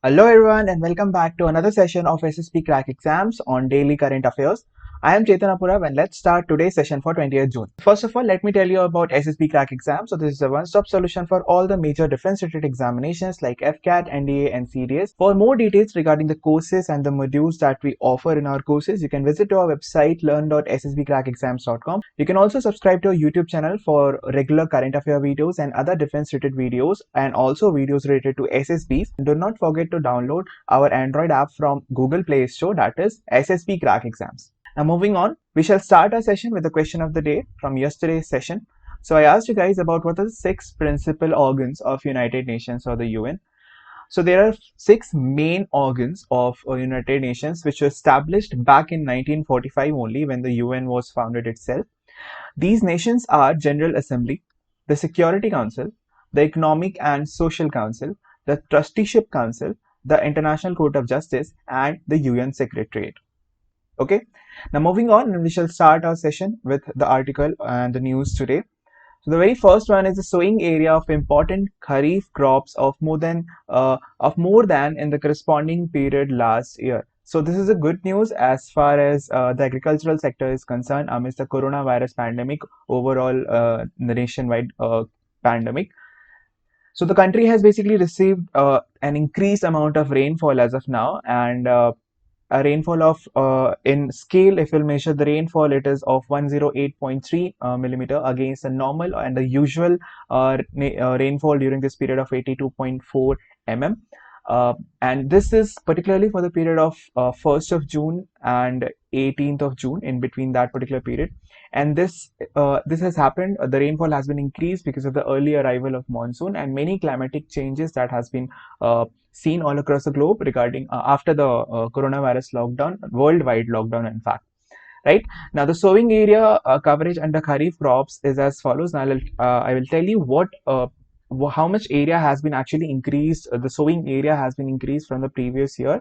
Hello everyone and welcome back to another session of SSB Crack Exams on Daily Current Affairs. I am Chetan Apura and let's start today's session for 20th June. First of all, let me tell you about SSB Crack Exam. So this is a one-stop solution for all the major defense-related examinations like AFCAT, NDA and CDS. For more details regarding the courses and the modules that we offer in our courses, you can visit our website learn.ssbcrackexams.com. You can also subscribe to our YouTube channel for regular current affair videos and other defense-related videos and also videos related to SSBs. Do not forget to download our Android app from Google Play Store, that is SSB Crack Exams. Now moving on, we shall start our session with the question of the day from yesterday's session. So I asked you guys about what are the 6 principal organs of United Nations or the UN. So there are 6 main organs of United Nations which were established back in 1945 only when the UN was founded itself. These nations are General Assembly, the Security Council, the Economic and Social Council, the Trusteeship Council, the International Court of Justice and the UN Secretariat. Okay, now moving on, we shall start our session with the article and the news today. So the very first one is the sowing area of important Kharif crops of more than in the corresponding period last year. So this is a good news as far as the agricultural sector is concerned amidst the coronavirus pandemic, overall the nationwide pandemic. So the country has basically received an increased amount of rainfall as of now, and a rainfall of in scale, if we'll measure the rainfall, it is of 108.3 millimeter against the normal and the usual rainfall during this period of 82.4 mm. And this is particularly for the period of 1st of June and 18th of June, in between that particular period. And this has happened, the rainfall has been increased because of the early arrival of monsoon and many climatic changes that has been seen all across the globe regarding after the coronavirus lockdown, worldwide lockdown in fact. Right now, the sowing area coverage under Kharif crops is as follows. Now I will tell you what how much area has been actually increased. The sowing area has been increased from the previous year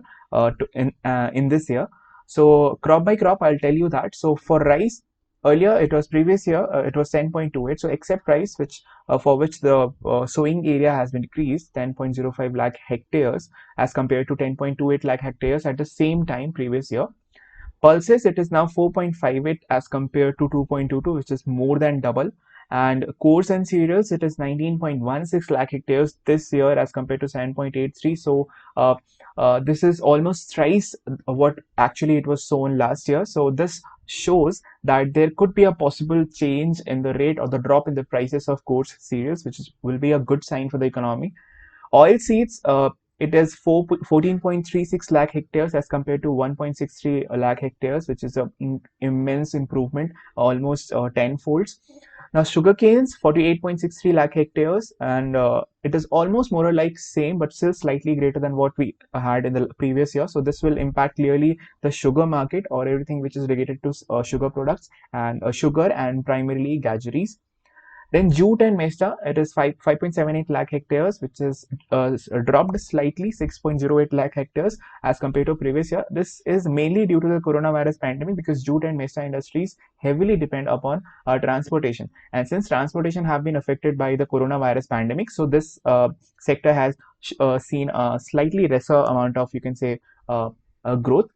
in this year. So crop by crop, I'll tell you that. So for rice, earlier it was previous year it was 10.28. So except rice, which for which the sowing area has been decreased 10.05 lakh hectares as compared to 10.28 lakh hectares at the same time previous year. Pulses, it is now 4.58 as compared to 2.22, which is more than double. And coarse and cereals, it is 19.16 lakh hectares this year as compared to 7.83. So this is almost thrice what actually it was sown last year. So this shows that there could be a possible change in the rate or the drop in the prices of coarse cereals, which will be a good sign for the economy. Oil seeds, it is 14.36 lakh hectares as compared to 1.63 lakh hectares, which is an immense improvement, almost 10 folds. Now sugar canes, 48.63 lakh hectares, and it is almost more or like same but still slightly greater than what we had in the previous year. So this will impact clearly the sugar market or everything which is related to sugar products and sugar and primarily gadgeries. Then jute and mesta, it is 5.78 lakh hectares, which is dropped slightly 6.08 lakh hectares as compared to previous year. This is mainly due to the coronavirus pandemic because jute and mesta industries heavily depend upon transportation. And since transportation have been affected by the coronavirus pandemic, so this sector has seen a slightly lesser amount of, you can say, growth.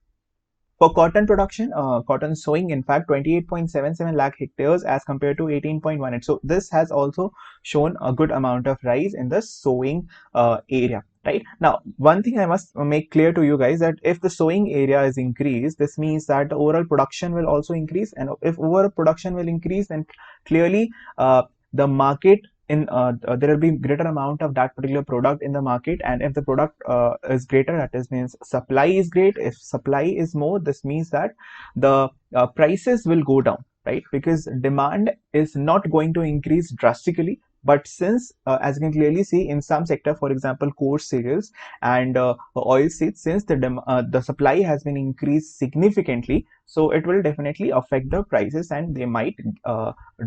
For cotton production, cotton sowing, in fact, 28.77 lakh hectares as compared to 18.18. So this has also shown a good amount of rise in the sowing area. Right now, one thing I must make clear to you guys that if the sowing area is increased, this means that the overall production will also increase, and if overall production will increase, then clearly the market there will be greater amount of that particular product in the market, and if the product is greater, that is means supply is great. If supply is more, this means that the prices will go down, right? Because demand is not going to increase drastically, but since as you can clearly see in some sector, for example coarse cereals and oil seeds, since the supply has been increased significantly, so it will definitely affect the prices and they might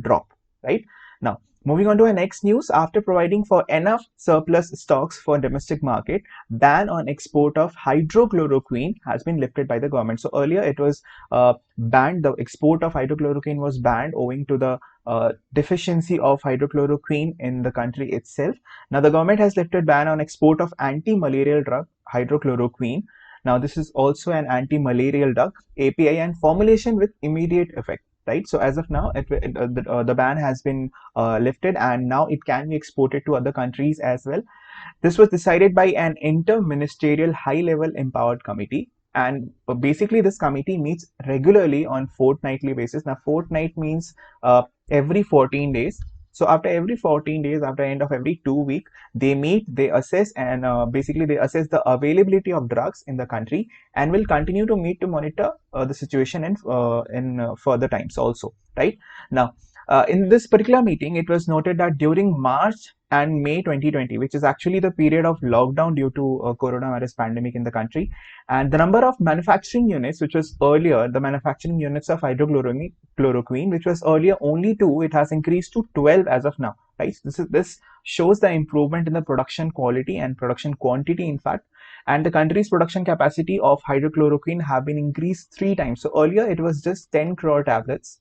drop, right? Now moving on to our next news, after providing for enough surplus stocks for domestic market, ban on export of hydrochloroquine has been lifted by the government. So earlier it was banned, the export of hydrochloroquine was banned owing to the deficiency of hydrochloroquine in the country itself. Now the government has lifted ban on export of anti-malarial drug hydrochloroquine. Now, this is also an anti-malarial drug, API, and formulation with immediate effect. Right. So as of now, the ban has been lifted, and now it can be exported to other countries as well. This was decided by an inter-ministerial high-level empowered committee, and basically this committee meets regularly on fortnightly basis. Now, fortnight means every 14 days. So after every 14 days, after end of every 2 week, they meet, they assess, and basically they assess the availability of drugs in the country, and will continue to meet to monitor the situation in further times also. Right now, in this particular meeting, it was noted that during March and May 2020, which is actually the period of lockdown due to coronavirus pandemic in the country, and the number of manufacturing units, which was earlier the manufacturing units of hydrochloroquine, which was earlier only 2, it has increased to 12 as of now. Right, this shows the improvement in the production quality and production quantity, in fact. And the country's production capacity of hydrochloroquine have been increased 3 times. So earlier it was just 10 crore tablets,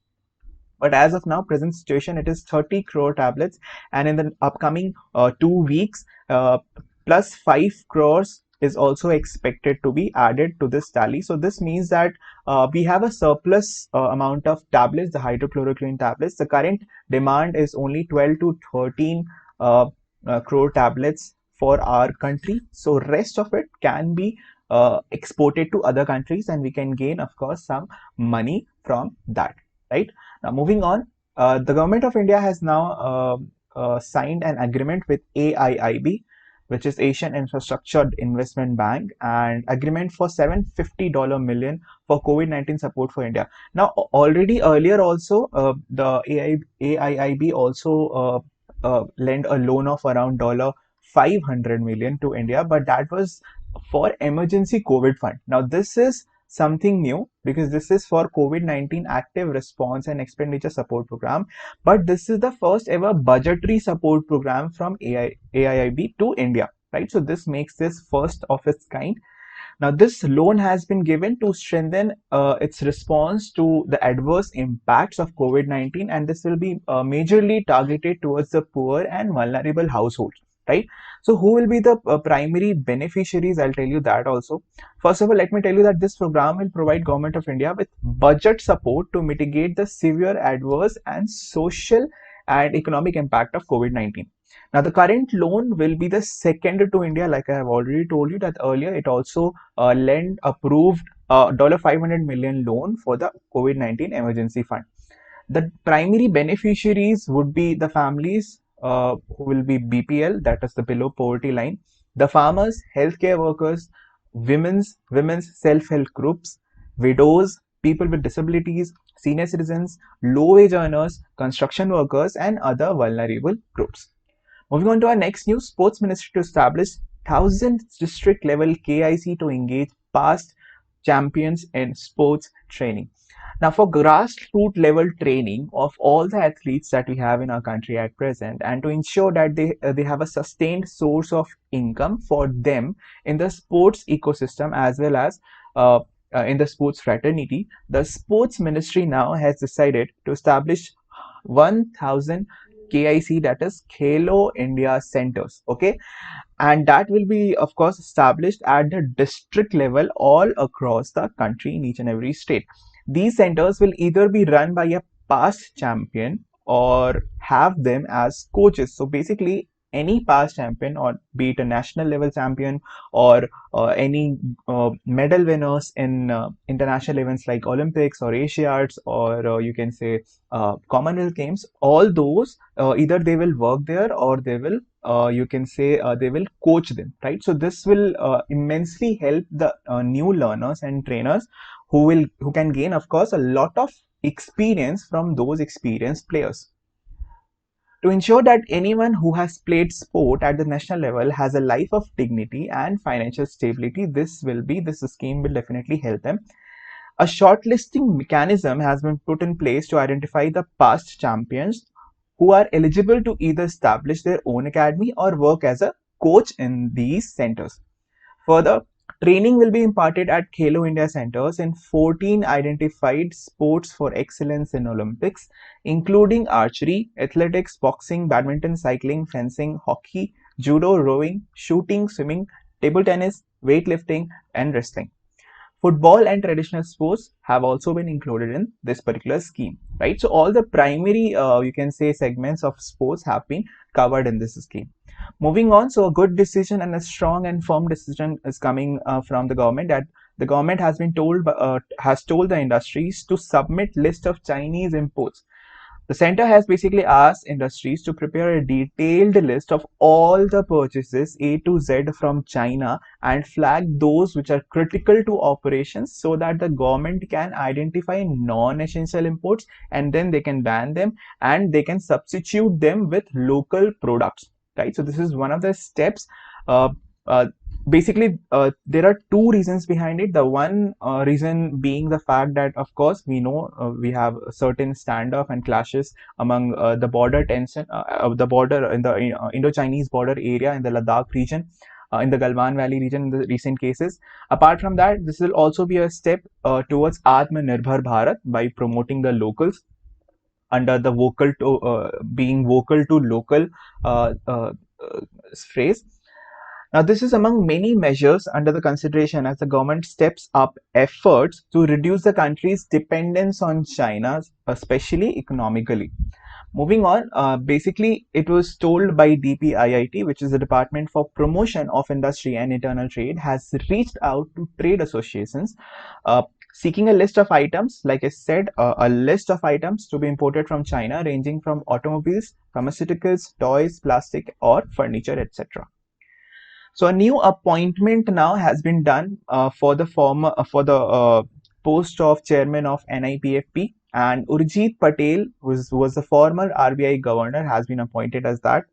but as of now, present situation, it is 30 crore tablets, and in the upcoming 2 weeks, plus 5 crores is also expected to be added to this tally. So this means that we have a surplus amount of tablets, the hydrochloroquine tablets. The current demand is only 12 to 13 crore tablets for our country. So rest of it can be exported to other countries, and we can gain, of course, some money from that. Right. Now, moving on, the government of India has now signed an agreement with AIIB, which is Asian Infrastructure Investment Bank, and agreement for $750 million for COVID-19 support for India. Now, already earlier also, the AIIB also lent a loan of around $500 million to India, but that was for emergency COVID fund. Now, this is something new because this is for COVID-19 active response and expenditure support program, but this is the first ever budgetary support program from AIIB to India, right? So this makes this first of its kind. Now, this loan has been given to strengthen its response to the adverse impacts of COVID-19, and this will be majorly targeted towards the poor and vulnerable households, right? So who will be the primary beneficiaries? I'll tell you that also. First of all, let me tell you that this program will provide Government of India with budget support to mitigate the severe adverse and social and economic impact of COVID-19. Now, the current loan will be the second to India, like I have already told you that earlier. It also lent approved $500 million loan for the COVID-19 emergency fund. The primary beneficiaries would be the families who will be BPL, that is the below poverty line, the farmers, healthcare workers, women's self-help groups, widows, people with disabilities, senior citizens, low-wage earners, construction workers, and other vulnerable groups. Moving on to our next news, Sports Ministry to establish 1000 district level KIC to engage past champions in sports training. Now, for grassroots level training of all the athletes that we have in our country at present, and to ensure that they have a sustained source of income for them in the sports ecosystem as well as in the sports fraternity, the Sports Ministry now has decided to establish 1000 KIC, that is Khelo India centers, okay, and that will be, of course, established at the district level all across the country in each and every state. These centers will either be run by a past champion or have them as coaches. So basically, any past champion, or be it a national level champion or any medal winners in international events like Olympics or Asiads, or you can say Commonwealth Games, all those either they will work there or they will you can say they will coach them, right? So this will immensely help the new learners and trainers who can gain, of course, a lot of experience from those experienced players. To ensure that anyone who has played sport at the national level has a life of dignity and financial stability, this scheme will definitely help them. A shortlisting mechanism has been put in place to identify the past champions who are eligible to either establish their own academy or work as a coach in these centers. Further, training will be imparted at Khelo India centers in 14 identified sports for excellence in Olympics, including archery, athletics, boxing, badminton, cycling, fencing, hockey, judo, rowing, shooting, swimming, table tennis, weightlifting, and wrestling. Football and traditional sports have also been included in this particular scheme, right? So all the primary, you can say, segments of sports have been covered in this scheme. Moving on, so a good decision and a strong and firm decision is coming from the government, that the government has been told the industries to submit list of Chinese imports. The center has basically asked industries to prepare a detailed list of all the purchases A to Z from China and flag those which are critical to operations, so that the government can identify non-essential imports and then they can ban them and they can substitute them with local products, right? So this is one of the steps. Uh, uh, there are two reasons behind it. The one reason being the fact that, of course, we know we have a certain standoff and clashes among the border tension, the border in the Indo-Chinese border area in the Ladakh region, in the Galwan Valley region in the recent cases. Apart from that, this will also be a step towards Atmanirbhar Bharat by promoting the locals under the being vocal to local phrase. Now, this is among many measures under the consideration as the government steps up efforts to reduce the country's dependence on China, especially economically. Moving on, basically, it was told by DPIIT, which is the Department for Promotion of Industry and Internal Trade, has reached out to trade associations seeking a list of items, like I said, a list of items to be imported from China, ranging from automobiles, pharmaceuticals, toys, plastic, or furniture, etc. So a new appointment now has been done for the post of Chairman of NIPFP, and Urijit Patel, who was the former RBI governor, has been appointed as that.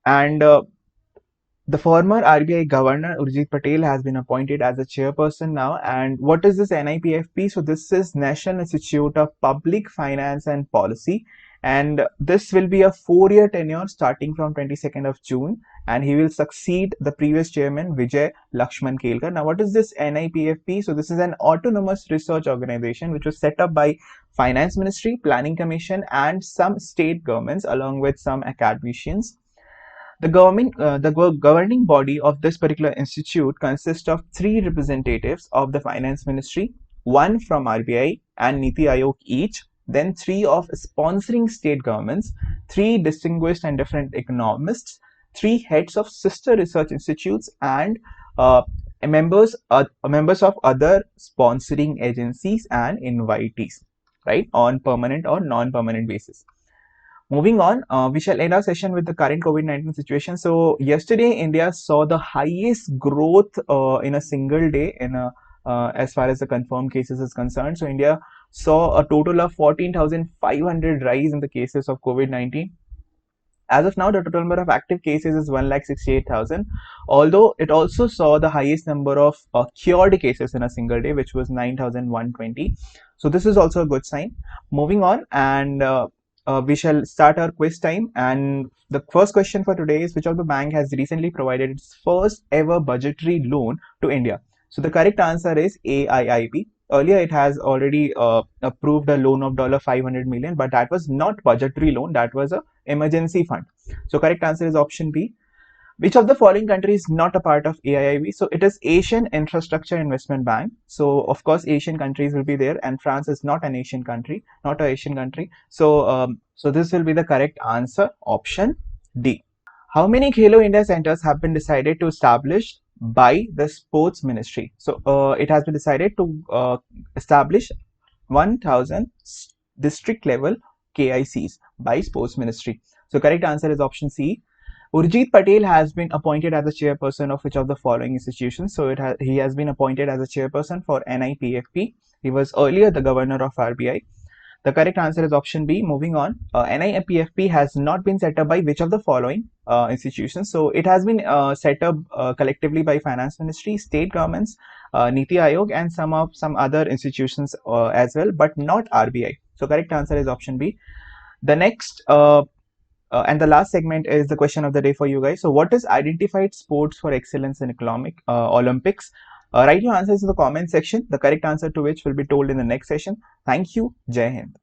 And the former RBI governor Urijit Patel has been appointed as a chairperson now. And what is this NIPFP? So this is National Institute of Public Finance and Policy, and this will be a 4-year tenure starting from 22nd of June, and he will succeed the previous chairman Vijay Lakshman Kelkar. Now, what is this NIPFP? So this is an autonomous research organization which was set up by Finance Ministry, Planning Commission, and some state governments along with some academicians. The governing body of this particular institute consists of 3 representatives of the Finance Ministry, 1 from RBI and Niti Aayog each, then 3 of sponsoring state governments, 3 distinguished and different economists, 3 heads of sister research institutes, and members of other sponsoring agencies and invitees, right, on permanent or non-permanent basis. Moving on, we shall end our session with the current COVID-19 situation. So yesterday, India saw the highest growth in a single day as far as the confirmed cases is concerned. So India saw a total of 14,500 rise in the cases of COVID-19. As of now, the total number of active cases is 1,68,000, although it also saw the highest number of cured cases in a single day, which was 9,120. So this is also a good sign. Moving on, and we shall start our quiz time. And the first question for today is, which of the bank has recently provided its first ever budgetary loan to India? So the correct answer is AIIB. Earlier, it has already approved a loan of $500 million, but that was not budgetary loan. That was a emergency fund. So correct answer is option B. Which of the following country is not a part of AIIB? So it is Asian Infrastructure Investment Bank. So of course, Asian countries will be there, and France is not an Asian country, not an Asian country. So so this will be the correct answer, option D. How many Khelo India centers have been decided to establish by the Sports Ministry? So it has been decided to establish 1,000 district level KICs by Sports Ministry. So correct answer is option C. Urijit Patel has been appointed as the chairperson of which of the following institutions? So he has been appointed as a chairperson for NIPFP. He was earlier the governor of RBI. The correct answer is option B. Moving on, NIPFP has not been set up by which of the following institutions? So it has been set up collectively by Finance Ministry, state governments, Niti Aayog, and some other institutions as well, but not RBI. So correct answer is option B. The next and the last segment is the question of the day for you guys. So what is identified sports for excellence in Olympics? Write your answers in the comment section, the correct answer to which will be told in the next session. Thank you. Jai Hind.